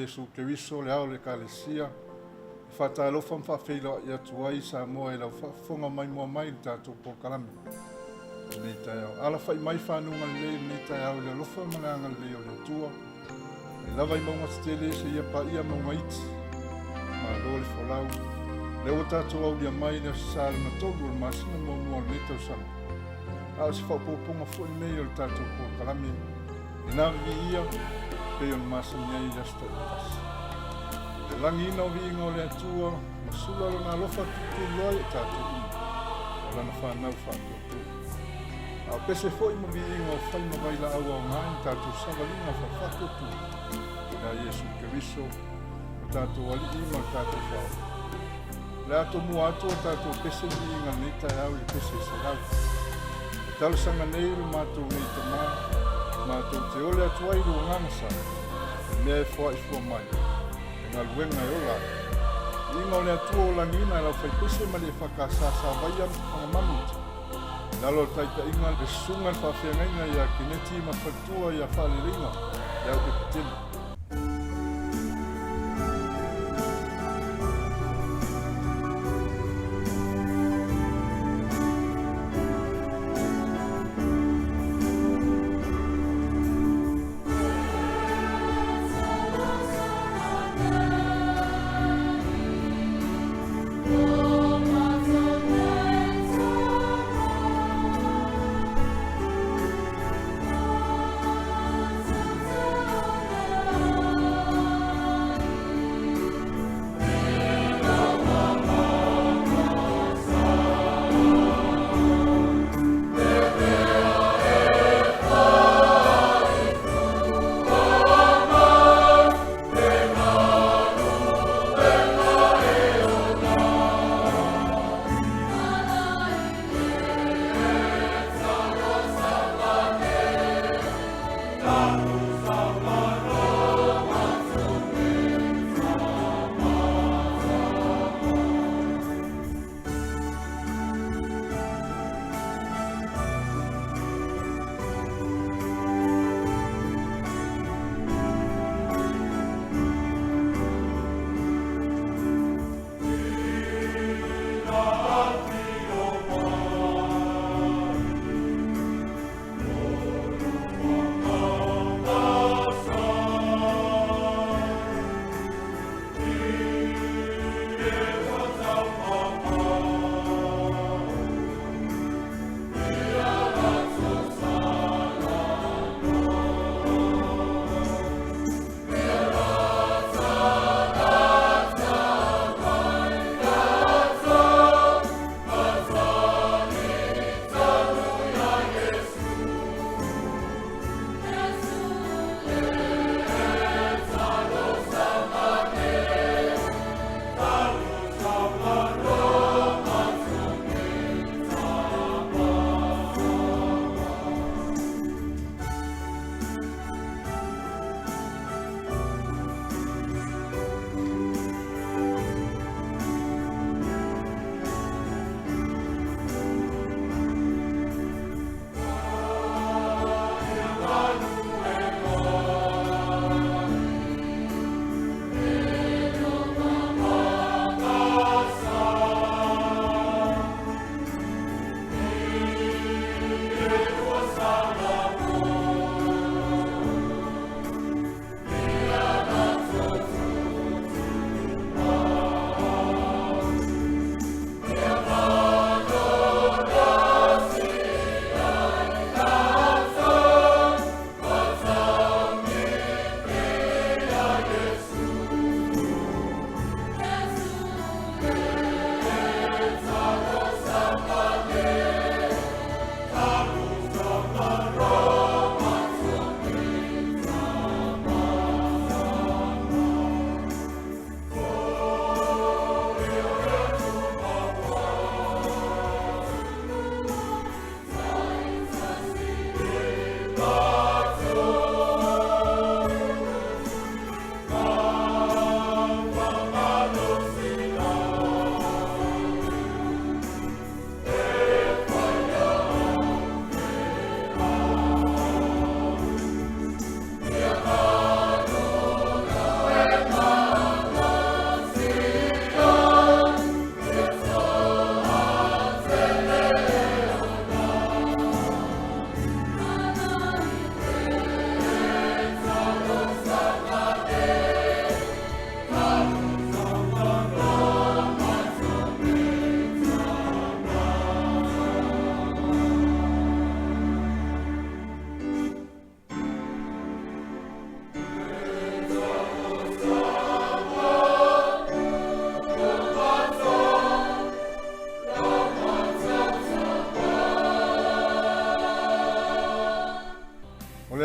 Iesu Keriso le ao le kalesia. Whatalofa mwhawhelo i atu ai sa moa e lau whafonga mai mua mai tātou po kalame. Nei tai au. Ala whai mai whanunga leo nei tai au le lofa mananga leo le tua. E lava i maunga stele se ia pa ia maunga iti. Ma lo le wholau. Leo tātou au lia mai na sāre na tolu le masina mua le tau sana. Ala si whapoponga fwoi nei o le tātou po kalame. E nā vi ia pe on masina i rasta i pasi. E langi ina o vinga o le atua, ma sula o na lofa tutu loa e tātou ina. O lana whanau whātua. A pese foi ma vinga o whai ma waila aua o ngāi tātou sawalinga whawhatua tu. Nā Iesu Keriso, o tātou ali ima tātou whao. Le ato mua ato o tātou pese vinga nei tai au i pese salau. E talusanga nei lu mātou nei ta mā, mātou te ole atua i rua ngāmasa. E mea e whai fua mai. Ngā luenga e ola. Inga o le atua o langina e lau whai pese ma le whakasasa vai am whangamanuta. Nalo taita inga le sunga whawhiangainga i a kineti ma whatua i a whaliringa. Iau e pitini.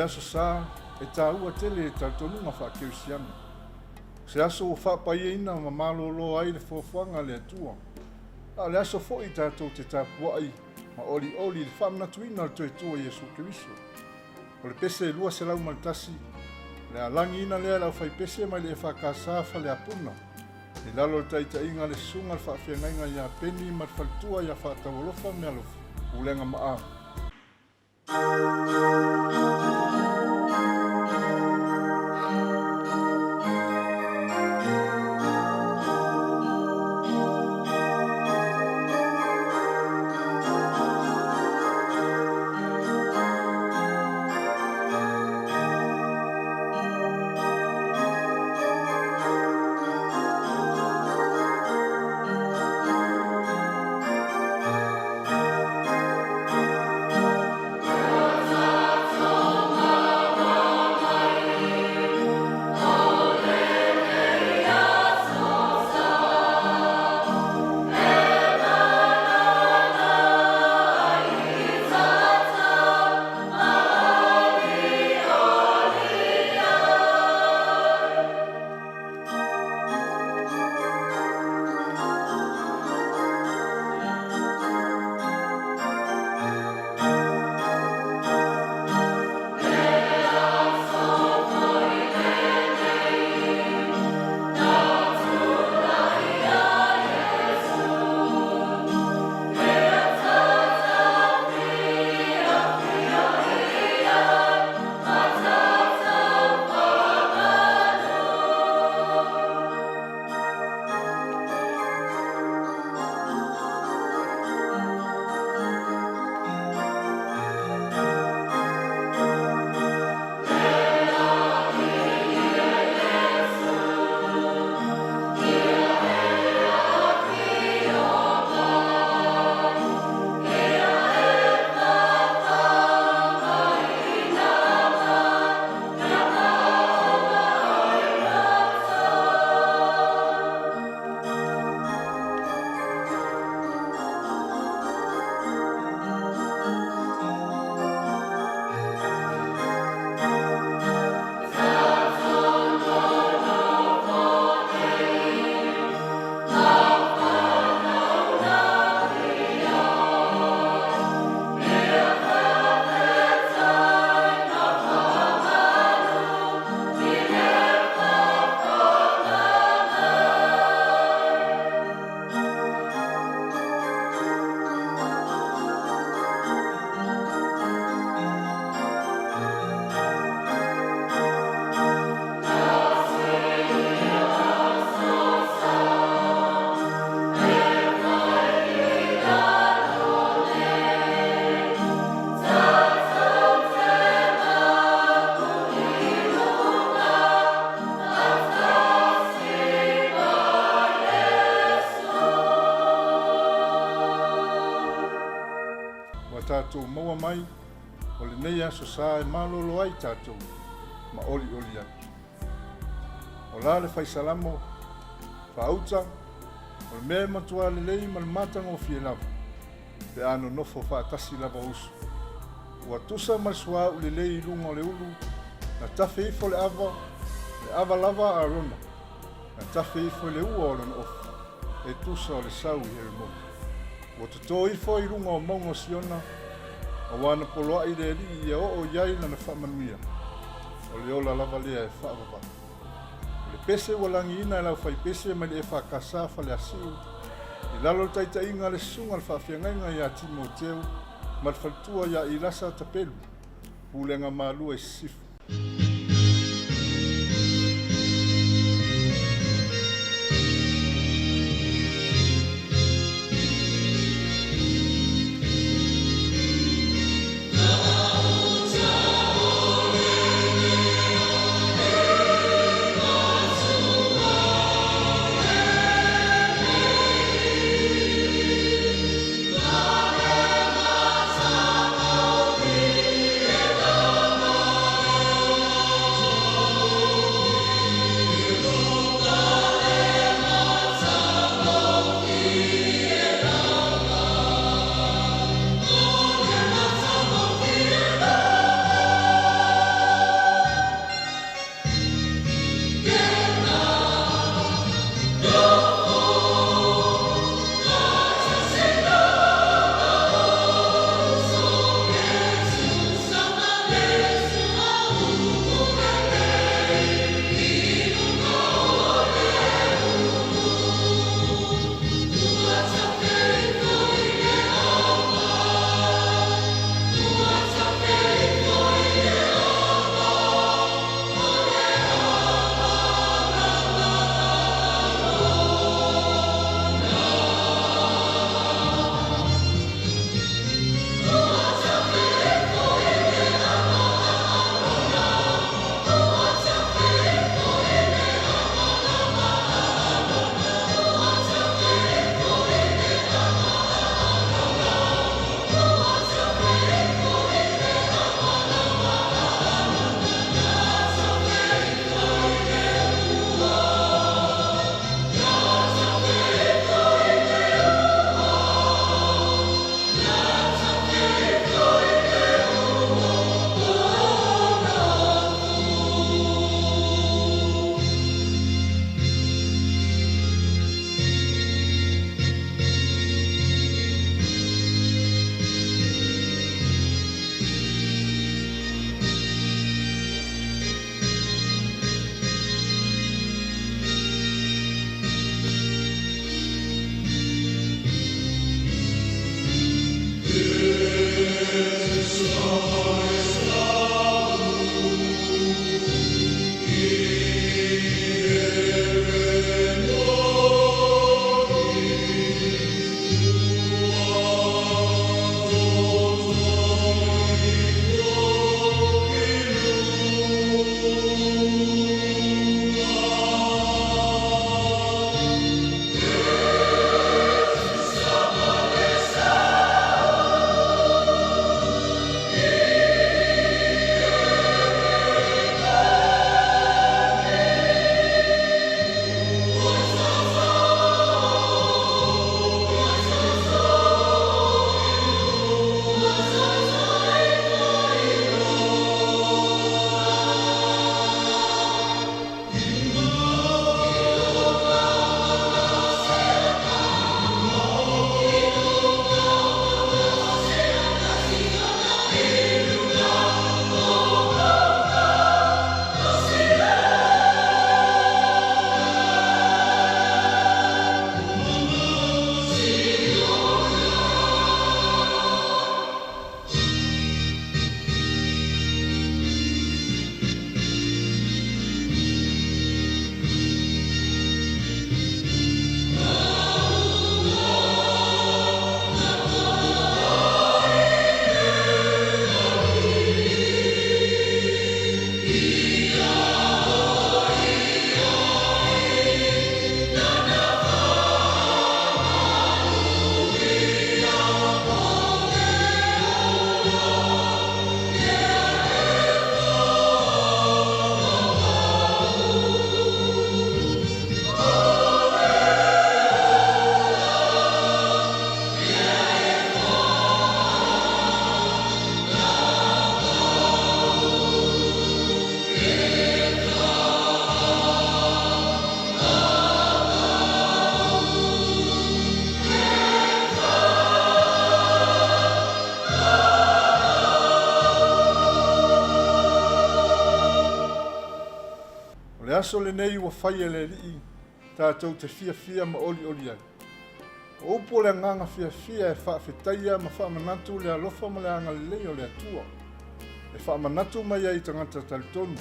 aso sa e tāua tele e tautonunga whaakeusiana. Se aso o whaapaieina ma malolo ai le fofuanga le atua. A le aso fo i tātou te tāpuai ma oli le whaamnatuina le toi tua Iesu Kiriso. O le pese lua se lau maltasi, le alangi ina lea lau whai pese mai le e whakasafa le apuna. I lalo le taita inga le sunga le whaafengainga ia peni ma le whaltua ia whaatawolofa me alofu. Ulenga maa. Tātou maua mai, o le nei aso sa e malolo ai tātou, ma oli atu. O la le fai salamo, whaauta, o le mea matua le lei ma le matanga o fie lava, pe ano nofo whaatasi lava usu. Ua tusa ma le sua u le lei lunga o le ulu, na tafe ifo le ava lava a rona, na tafe ifo le ua o le ofu, e tusa o le sau i here mo. Ua tuto ifo i runga o mongo siona, o wana poloa i le li i o iai na whamanuia. O le ola lava lea e whaavava. O le pese walangi ina e lau whai pese mai le e whakasafa le asiu. I lalo taita inga le sunga le whawhiangainga i a Timoteu, ma le whaltua ia i lasa tapelu. Pulenga maalua e sifu. aso le nei ua whai e le rii tātou te fia ma oli ai. O upo le nganga fia e whaafetaia ma whaamanatu le alofa ma le anga lei o le atua. E whaamanatu mai ai tangata talitonu.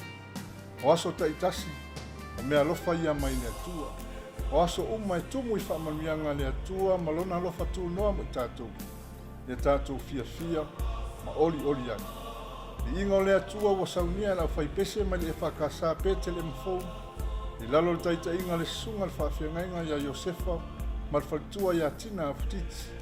O aso taitasi, o mea alofa ia mai le atua. O aso uma e tumu I whaamanuianga le atua ma lona alofa tu noa mo tātou. Le tātou fia ma oli ai. I inga o le atua wa saunia la whai pese mai le whakasa pete le mfou. I lalo le taita inga le sunga le whaafengainga ia Iosefa ma le whalitua ia Tina a Futiti.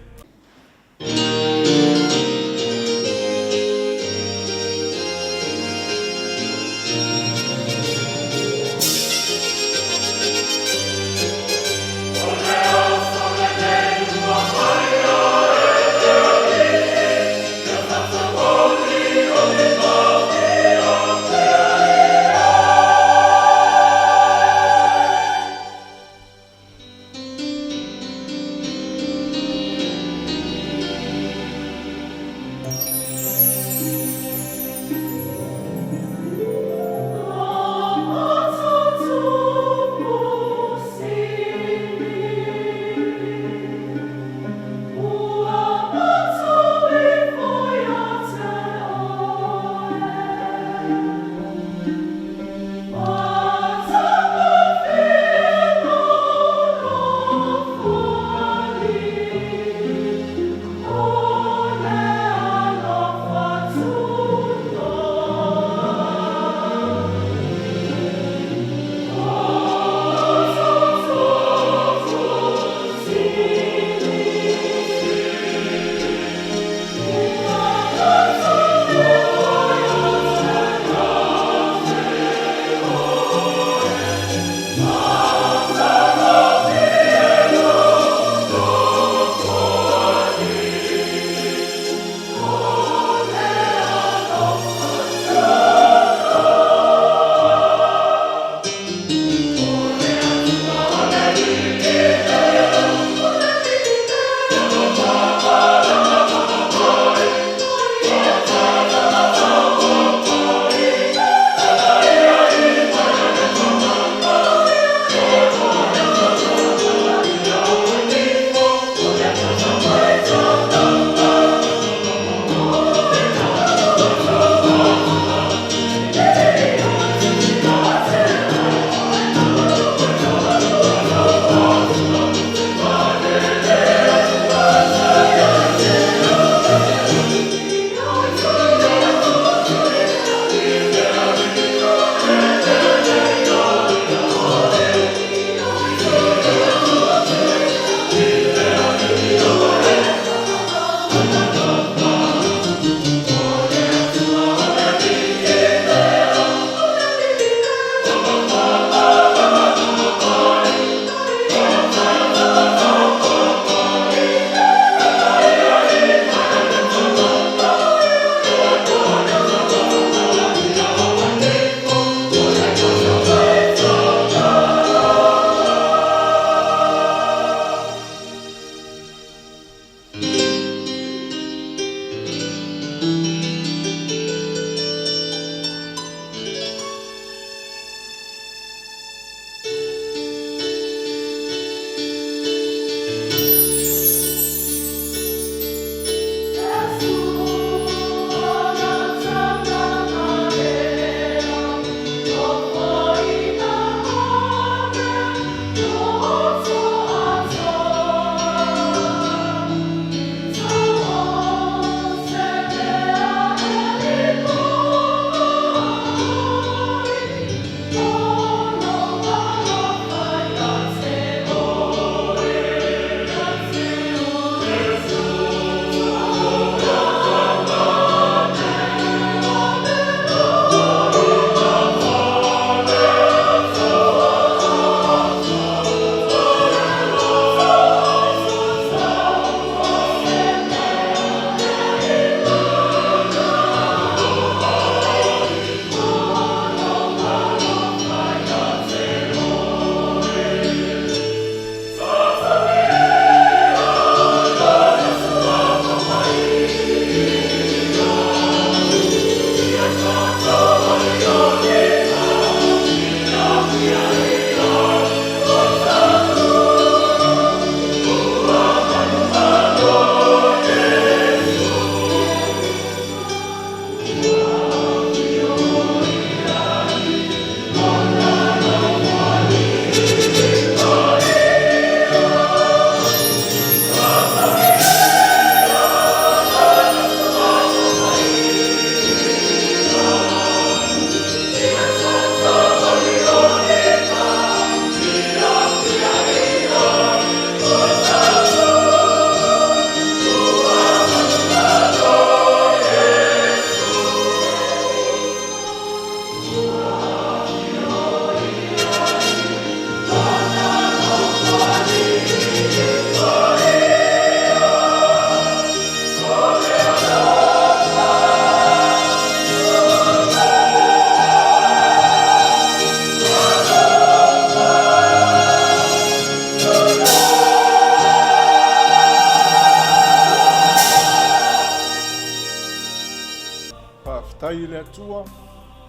atua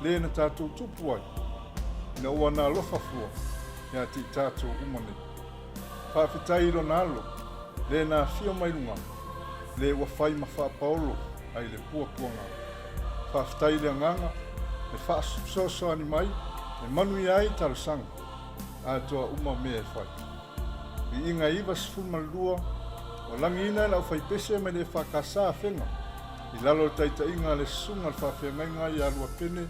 le na tātou tupu ai. Na ua na alofa fua ia ti tātou umane. Whawhitai ro na alo le na fia mai runga le ua whai ma whapaolo ai le pua puanga. Whawhitai le anganga le whaasoso ani mai le manui ai tarasanga a toa uma mea e whai. I inga iwa sifumalua o langi ina lau whai pese mai le whakasa a whenga. I lalo taita inga le sunga le whawhenga i alua pene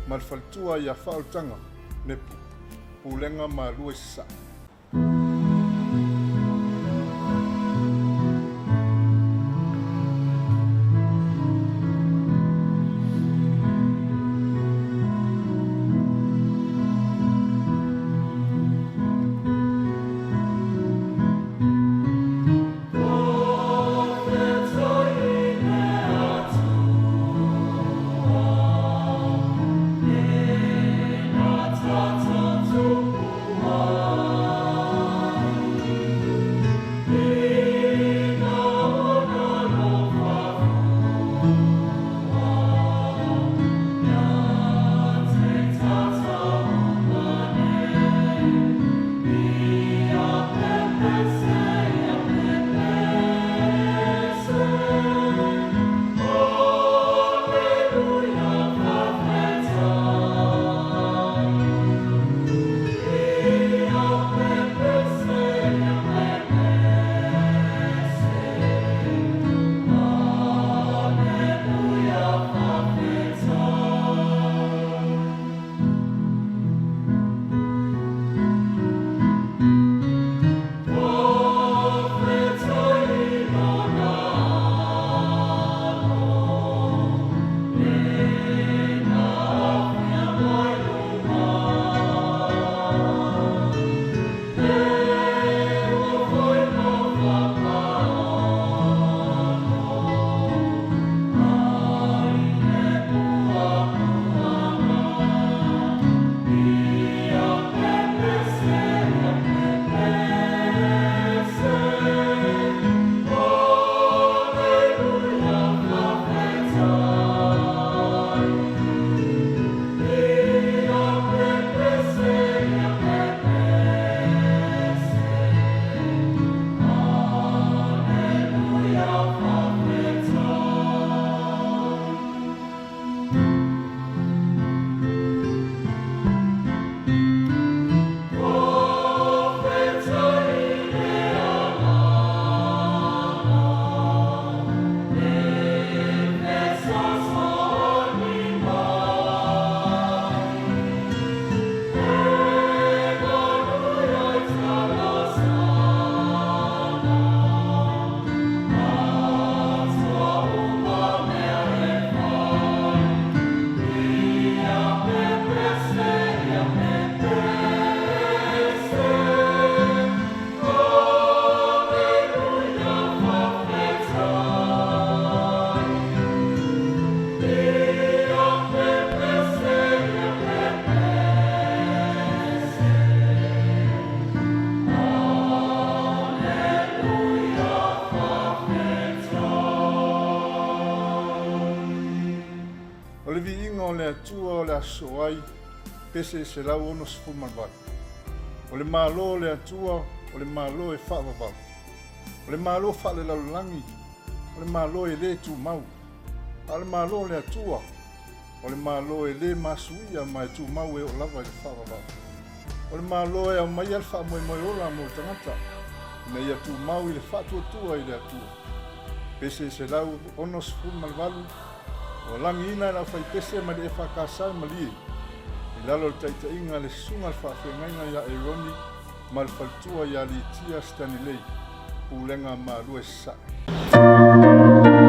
ma le whalitua i a whaotanga nepu. Pulenga ma lua sisa. le atua o le aso ai pese se lau ono se fumalvai. O le malo le atua o le malo e whaavavau. O le malo whaale laulangi. O le malo e le tu mau. O le malo le atua. O le malo e le masuia mai tu mau e o lava e whaavavau. O le malo e au mai al wha moe moe ola mo tangata. Nei atu mau i le whaatua tua i le atua. Pese se lau ono se fumalvalu. O langi ina la fai pese ma le whakasai mali. I lalo taita inga le sunga le whawhengainga ia e roni ma le faltua ia li tia stani lei. Pulenga ma lue sa. Oh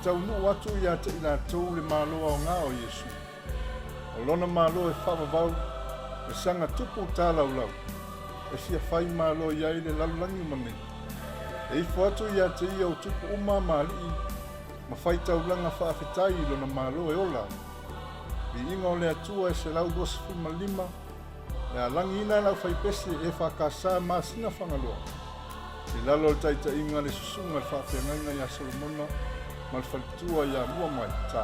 taunu atu ia te ina tau le malo o ngā o Yesu. O lona malo e whawavau, e sanga tupu tā laulau, e fia whai malo ia i le lalulangi mani. E ifo atu ia te ia o tupu uma mali, ma whai taulanga whaafetai i lona malo e ola. Vi inga o le atua e se lau 2.5, e a langi ina lau whai pese e whakasa masina whangaloa. I lalo le taita inga le susunga le whaafeangainga ia Solomona, ma le whalitua ia mua mai tā.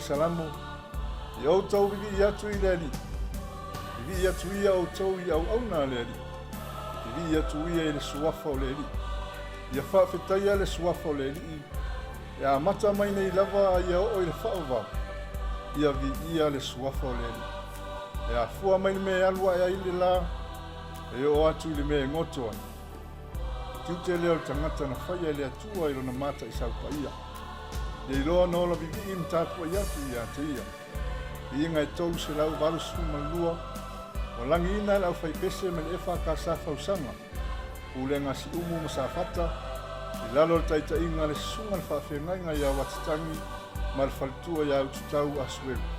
Salamu i au tau vivi atu I leli vivi atu ia au tau I au na leli vivi atu ia I le suafa o leli ia whaafetai a le suafa o leli ia mata mai nei lava ia o I le whaava ia vi ia le suafa o leli ia fua mai me alua ia I le la e o atu I le me ngoto tiu te leo tangata na whaia lea tua i rona mata i sau paia. Ia i loa no la vivi im tātua i atu i a te ia. I inga e tolu se lau valu suma lua, o langi ina lau whai pese me le ka sa usanga. Ulenga si umu ma sa fata, i lalo taita inga le sunga le whawhengai ngai a watitangi, ma le whalitua i au tutau asuelu.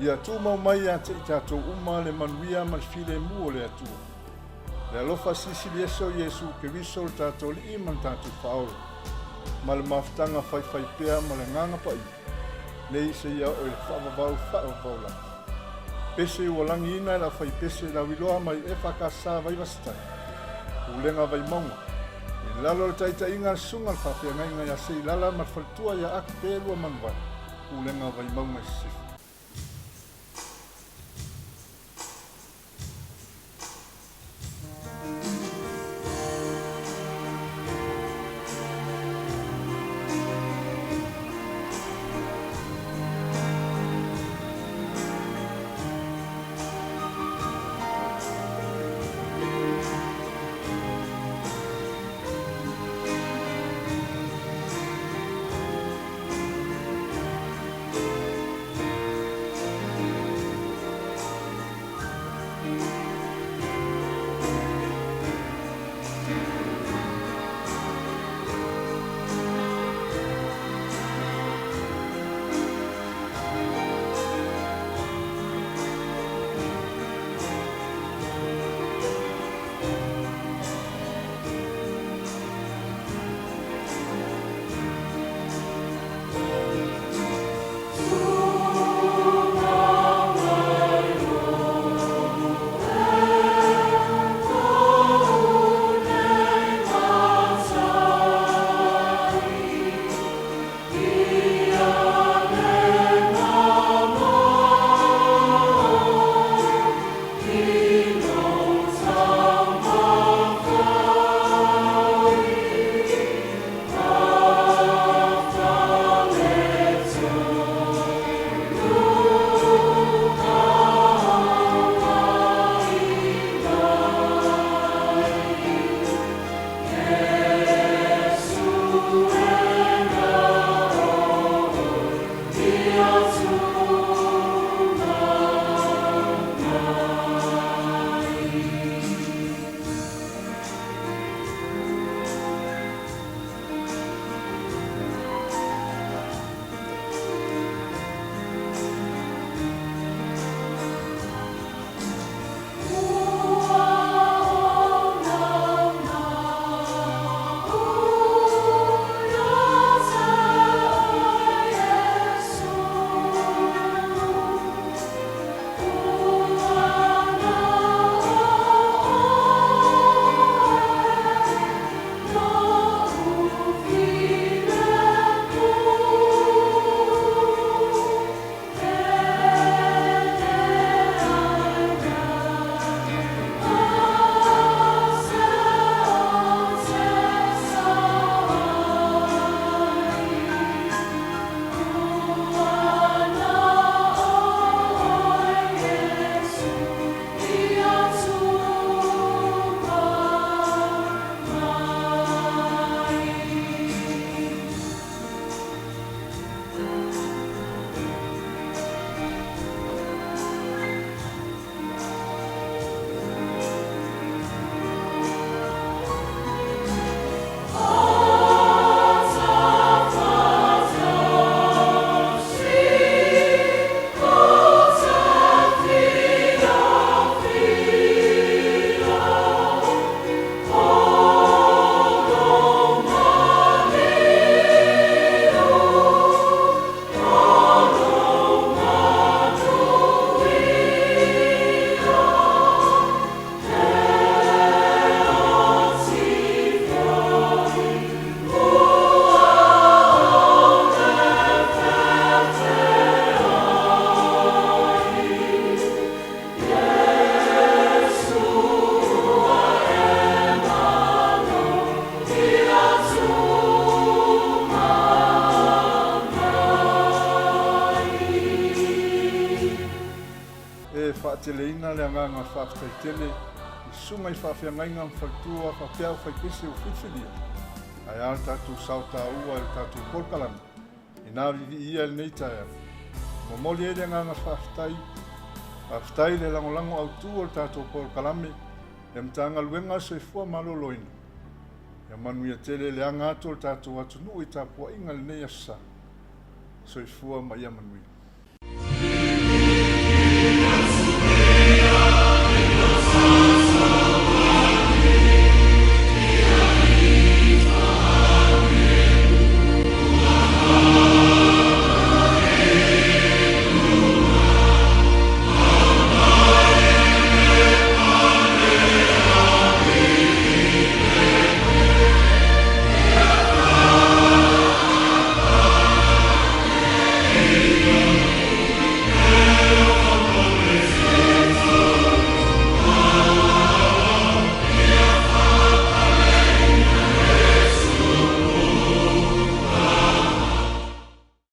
Ia tu mau mai a te i tātou uma le manuia ma le file mua le atua. Le alofa sisi le eso Iesu Keriso le tātou li ima tātou whaola. Ma le mafutanga whai pea ma le nganga pa i. Nei se ia o le whaavavau la. Pese ua langi ina la whai pese la wiloa mai e whakasa vai wasitai. Ulenga vai maunga. E lalo le taita inga sunga le whawhia ngai a sei lala ma whaltua ia aki pēlua manuai. Ulenga vai maunga sifu. whaateleina le anganga whaaftaitele i sunga I whaawhiangainga mwhaitua whawhiau whaipese o whiwhiria. Ai ala tātou sauta ua e tātou polkalanga. I nā vivi ia le nei taia. Momoli e le anganga whaaftai le langolango au tū o le tātou polkalame e mtanga luenga soifua maloloina. Ia manuia tele le anga atu o le tātou atunu I tāpua inga le nei asa. Soifua mai ia manuia.